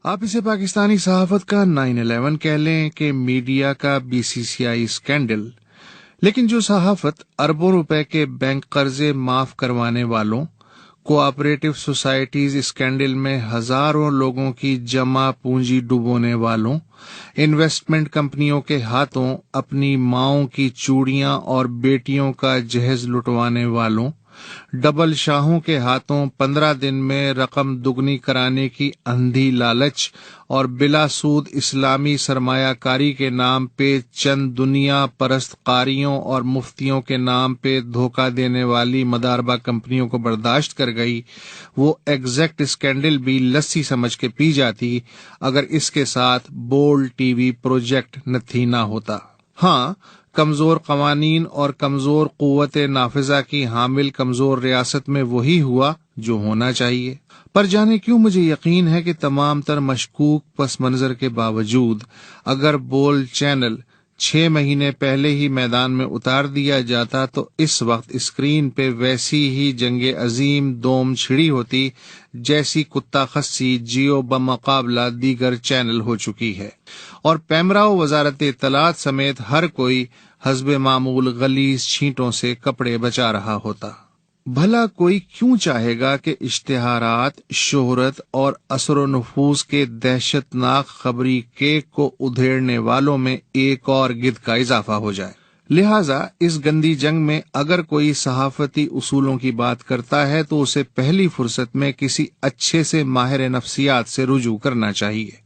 آپ اسے پاکستانی صحافت کا 9/11 کہہ لیں کہ میڈیا کا BCCI اسکینڈل، لیکن جو صحافت اربوں روپے کے بینک قرضے معاف کروانے والوں، کوآپریٹو سوسائٹیز اسکینڈل میں ہزاروں لوگوں کی جمع پونجی ڈبونے والوں، انویسٹمنٹ کمپنیوں کے ہاتھوں اپنی ماؤں کی چوڑیاں اور بیٹیوں کا جہیز لٹوانے والوں، ڈبل شاہوں کے ہاتھوں 15 دن میں رقم دگنی کرانے کی اندھی لالچ اور بلا سود اسلامی سرمایہ کاری کے نام پہ چند دنیا پرست قاریوں اور مفتیوں کے نام پہ دھوکہ دینے والی مداربہ کمپنیوں کو برداشت کر گئی، وہ ایگزیکٹ اسکینڈل بھی لسی سمجھ کے پی جاتی اگر اس کے ساتھ بولڈ ٹی وی پروجیکٹ نتھی نہ ہوتا۔ ہاں، کمزور قوانین اور کمزور قوت نافذہ کی حامل کمزور ریاست میں وہی ہوا جو ہونا چاہیے، پر جانے کیوں مجھے یقین ہے کہ تمام تر مشکوک پس منظر کے باوجود اگر بول چینل 6 مہینے پہلے ہی میدان میں اتار دیا جاتا تو اس وقت اسکرین پہ ویسی ہی جنگ عظیم دوم چھڑی ہوتی جیسی کتا خسی جیو بمقابلہ دیگر چینل ہو چکی ہے، اور پیمراؤ وزارت اطلاعات سمیت ہر کوئی حسب معمول غلیظ چھینٹوں سے کپڑے بچا رہا ہوتا۔ بھلا کوئی کیوں چاہے گا کہ اشتہارات، شہرت اور اثر و نفوذ کے دہشت ناک خبری کیک کو ادھیڑنے والوں میں ایک اور گدھ کا اضافہ ہو جائے؟ لہٰذا اس گندی جنگ میں اگر کوئی صحافتی اصولوں کی بات کرتا ہے تو اسے پہلی فرصت میں کسی اچھے سے ماہر نفسیات سے رجوع کرنا چاہیے۔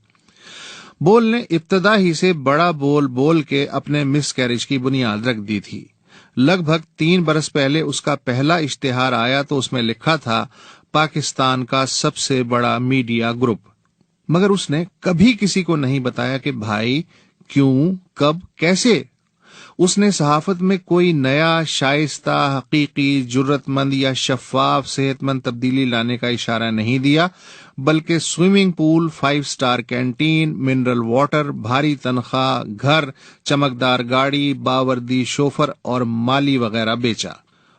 بول نے ابتدا ہی سے بڑا بول کے اپنے مس کیریج کی بنیاد رکھ دی تھی۔ لگ بھگ 3 برس پہلے اس کا پہلا اشتہار آیا تو اس میں لکھا تھا پاکستان کا سب سے بڑا میڈیا گروپ، مگر اس نے کبھی کسی کو نہیں بتایا کہ بھائی کیوں، کب، کیسے۔ اس نے صحافت میں کوئی نیا، شائستہ، حقیقی، جرت مند یا شفاف صحت مند تبدیلی لانے کا اشارہ نہیں دیا، بلکہ swimming pool, 5 star canteen, mineral water, بھاری تنخواہ، گھر، چمکدار گاڑی، باوردی شوفر اور مالی وغیرہ بیچا،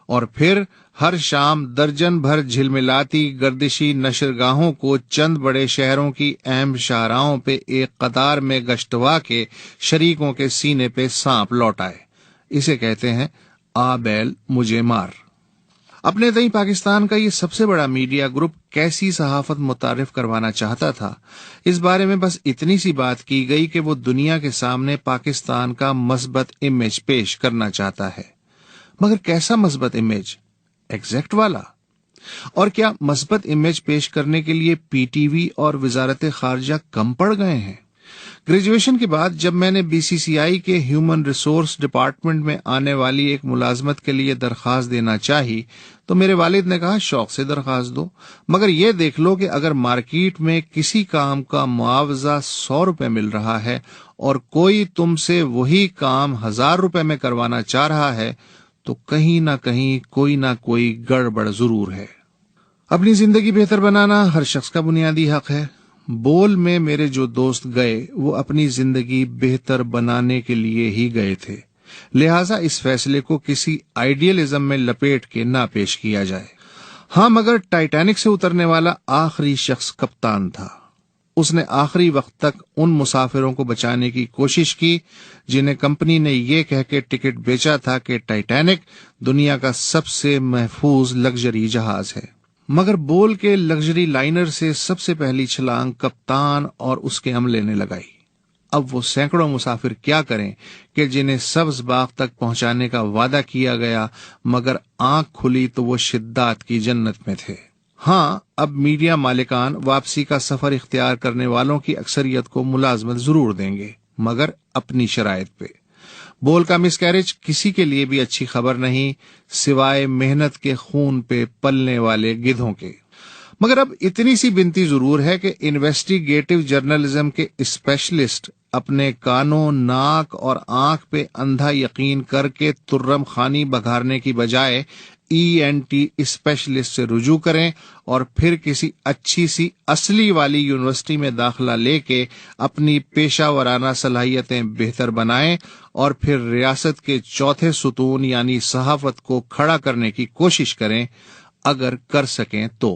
اور پھر ہر شام درجن بھر جھلملاتی گردشی نشرگاہوں کو چند بڑے شہروں کی اہم شاہراہوں پہ ایک قطار میں گشتوا کے شریکوں کے سینے پہ سانپ لوٹائے۔ اسے کہتے ہیں آ بیل مجھے مار۔ اپنے تئیں پاکستان کا یہ سب سے بڑا میڈیا گروپ کیسی صحافت متعارف کروانا چاہتا تھا، اس بارے میں بس اتنی سی بات کی گئی کہ وہ دنیا کے سامنے پاکستان کا مثبت امیج پیش کرنا چاہتا ہے، مگر کیسا مثبت امیج؟ ایگزیکٹ والا؟ اور کیا مثبت امیج پیش کرنے کے لیے PTV اور وزارت خارجہ کم پڑ گئے ہیں؟ گریجویشن کے بعد جب میں نے BCCI کے ہیومن ریسورس ڈپارٹمنٹ میں آنے والی ایک ملازمت کے لیے درخواست دینا چاہی تو میرے والد نے کہا شوق سے درخواست دو، مگر یہ دیکھ لو کہ اگر مارکیٹ میں کسی کام کا معاوضہ 100 روپے مل رہا ہے اور کوئی تم سے وہی کام 1000 روپے میں کروانا چاہ رہا ہے تو کہیں نہ کوئی گڑبڑ ضرور ہے۔ اپنی زندگی بہتر بنانا ہر شخص کا بنیادی حق ہے۔ بول میں میرے جو دوست گئے وہ اپنی زندگی بہتر بنانے کے لیے ہی گئے تھے، لہٰذا اس فیصلے کو کسی آئیڈیلزم میں لپیٹ کے نہ پیش کیا جائے۔ ہاں، مگر ٹائٹینک سے اترنے والا آخری شخص کپتان تھا۔ اس نے آخری وقت تک ان مسافروں کو بچانے کی کوشش کی جنہیں کمپنی نے یہ کہہ کے ٹکٹ بیچا تھا کہ ٹائٹینک دنیا کا سب سے محفوظ لگژری جہاز ہے، مگر بول کے لگژری لائنر سے سب سے پہلی چھلانگ کپتان اور اس کے عملے نے لگائی۔ اب وہ سینکڑوں مسافر کیا کریں کہ جنہیں سبز باغ تک پہنچانے کا وعدہ کیا گیا، مگر آنکھ کھلی تو وہ شدات کی جنت میں تھے۔ ہاں، اب میڈیا مالکان واپسی کا سفر اختیار کرنے والوں کی اکثریت کو ملازمت ضرور دیں گے، مگر اپنی شرائط پہ۔ بول کا مس کیریج کسی کے لیے بھی اچھی خبر نہیں، سوائے محنت کے خون پہ پلنے والے گدھوں کے۔ مگر اب اتنی سی بنتی ضرور ہے کہ انویسٹیگیٹو جرنلزم کے اسپیشلسٹ اپنے کانوں، ناک اور آنکھ پہ اندھا یقین کر کے ترم خانی بگھارنے کی بجائے ENT اسپیشلسٹ سے رجوع کریں اور پھر کسی اچھی سی اصلی والی یونیورسٹی میں داخلہ لے کے اپنی پیشہ ورانہ صلاحیتیں بہتر بنائیں اور پھر ریاست کے چوتھے ستون یعنی صحافت کو کھڑا کرنے کی کوشش کریں، اگر کر سکیں تو۔